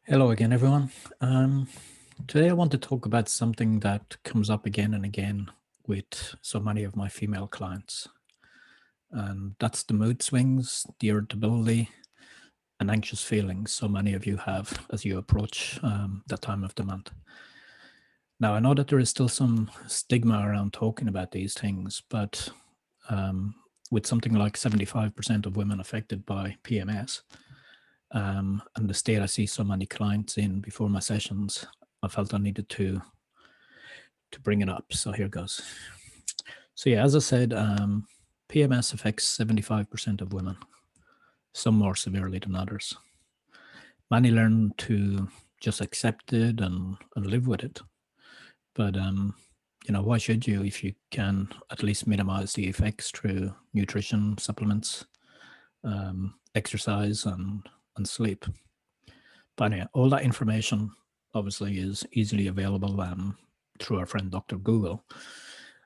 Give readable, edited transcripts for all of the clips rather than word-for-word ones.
Hello again, everyone. Today I want to talk about something that comes up again and again with so many of my female clients. And that's the mood swings, the irritability, and anxious feelings so many of you have as you approach that time of the month. Now, I know that there is still some stigma around talking about these things, but um, with something like 75% of women affected by PMS, and the state I see so many clients in before my sessions, I felt I needed to bring it up. So here goes. So yeah, as I said, PMS affects 75% of women, some more severely than others. Many learn to just accept it and live with it. But why should you if you can at least minimize the effects through nutrition, supplements, exercise, and sleep? But yeah, all that information obviously is easily available through our friend Dr. Google.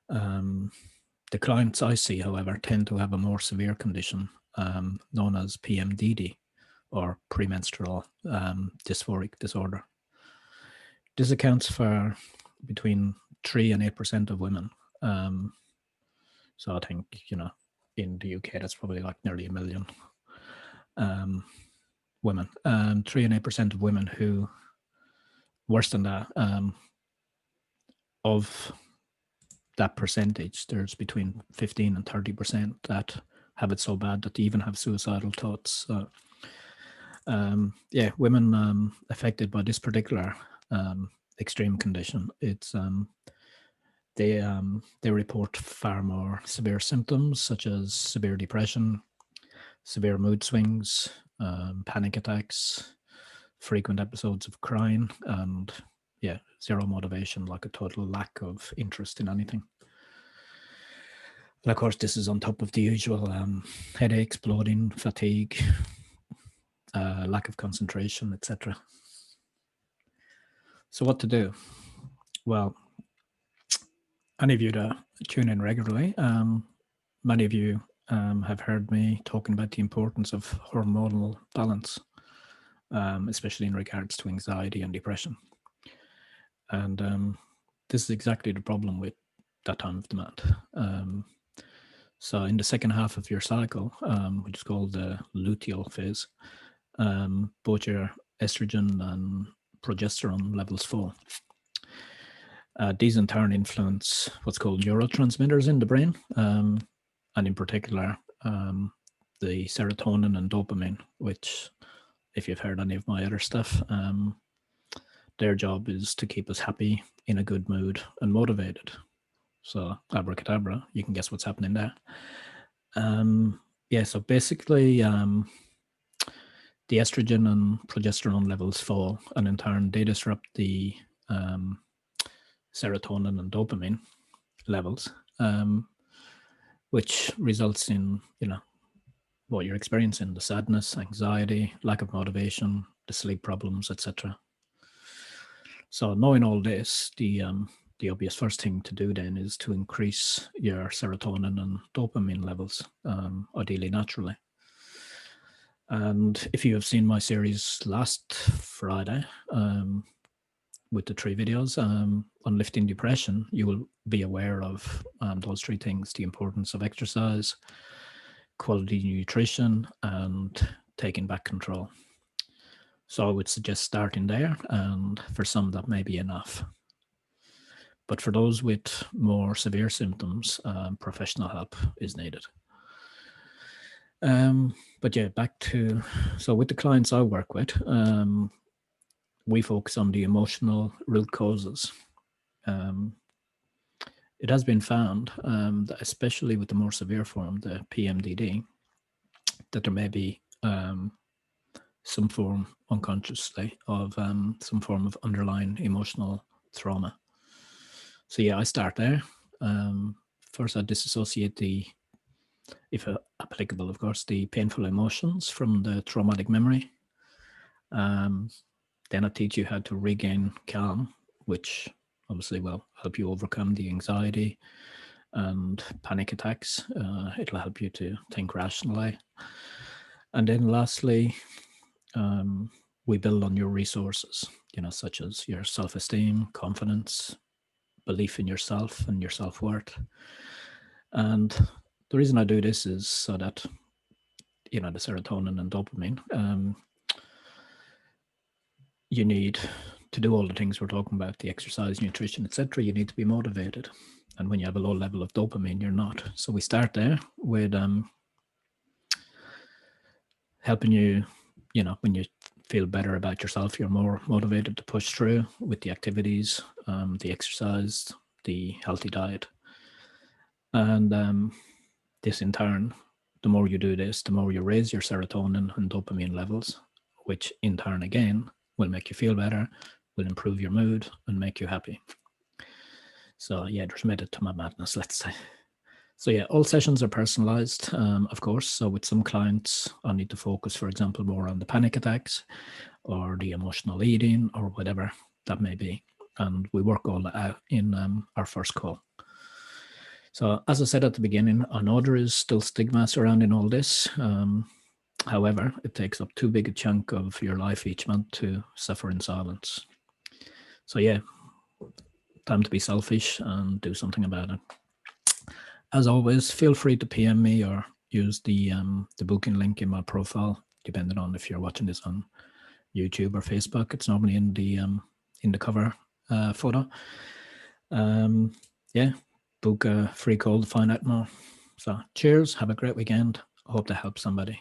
The clients I see, however, tend to have a more severe condition known as PMDD, or premenstrual dysphoric disorder. This accounts for between 3 and 8% of women. So I think, in the UK, that's probably like nearly a million women. 3 and 8% of women who, worse than that, of that percentage, there's between 15 and 30% that have it so bad that they even have suicidal thoughts. So, women affected by this particular extreme condition, it's they report far more severe symptoms such as severe depression, severe mood swings, panic attacks, frequent episodes of crying, and zero motivation, like a total lack of interest in anything. And of course, this is on top of the usual headaches, bloating, fatigue, lack of concentration, etc. So what to do? Well, any of you that tune in regularly, many of you have heard me talking about the importance of hormonal balance, especially in regards to anxiety and depression. And this is exactly the problem with that time of the month. So in the second half of your cycle, which is called the luteal phase, both your estrogen and progesterone levels fall. These in turn influence what's called neurotransmitters in the brain, and in particular, the serotonin and dopamine, which, if you've heard any of my other stuff, their job is to keep us happy, in a good mood, and motivated. So abracadabra, you can guess what's happening there. So basically, the estrogen and progesterone levels fall, and in turn, they disrupt the serotonin and dopamine levels, which results in, what you're experiencing, the sadness, anxiety, lack of motivation, the sleep problems, etc. So knowing all this, the obvious first thing to do then is to increase your serotonin and dopamine levels, ideally naturally. And if you have seen my series last Friday with the 3 videos on lifting depression, you will be aware of those 3 things: the importance of exercise, quality nutrition, and taking back control. So I would suggest starting there, and for some that may be enough. But for those with more severe symptoms, professional help is needed. But yeah, so with the clients I work with, we focus on the emotional root causes. It has been found that especially with the more severe form, the PMDD, that there may be some form unconsciously of some form of underlying emotional trauma. So yeah, I start there. First, I disassociate if applicable, of course, the painful emotions from the traumatic memory. Then I teach you how to regain calm, which obviously will help you overcome the anxiety and panic attacks. It'll help you to think rationally. And then lastly, we build on your resources, such as your self-esteem, confidence, belief in yourself and your self-worth. And the reason I do this is so that, the serotonin and dopamine, you need to do all the things we're talking about, the exercise, nutrition, etc. You need to be motivated. And when you have a low level of dopamine, you're not. So we start there with helping you, when you feel better about yourself, you're more motivated to push through with the activities, the exercise, the healthy diet. And this in turn, the more you do this, the more you raise your serotonin and dopamine levels, which in turn again will make you feel better, will improve your mood and make you happy. So yeah, there's method to my madness, let's say. So yeah, all sessions are personalized, of course. So with some clients, I need to focus, for example, more on the panic attacks or the emotional eating or whatever that may be. And we work all that out in our first call. So as I said at the beginning, I know there is still stigma surrounding all this. However, it takes up too big a chunk of your life each month to suffer in silence. So yeah, time to be selfish and do something about it. As always, feel free to PM me or use the booking link in my profile, depending on if you're watching this on YouTube or Facebook. It's normally in the cover photo. Yeah, book a free call to find out more. So cheers, have a great weekend. I hope to help somebody.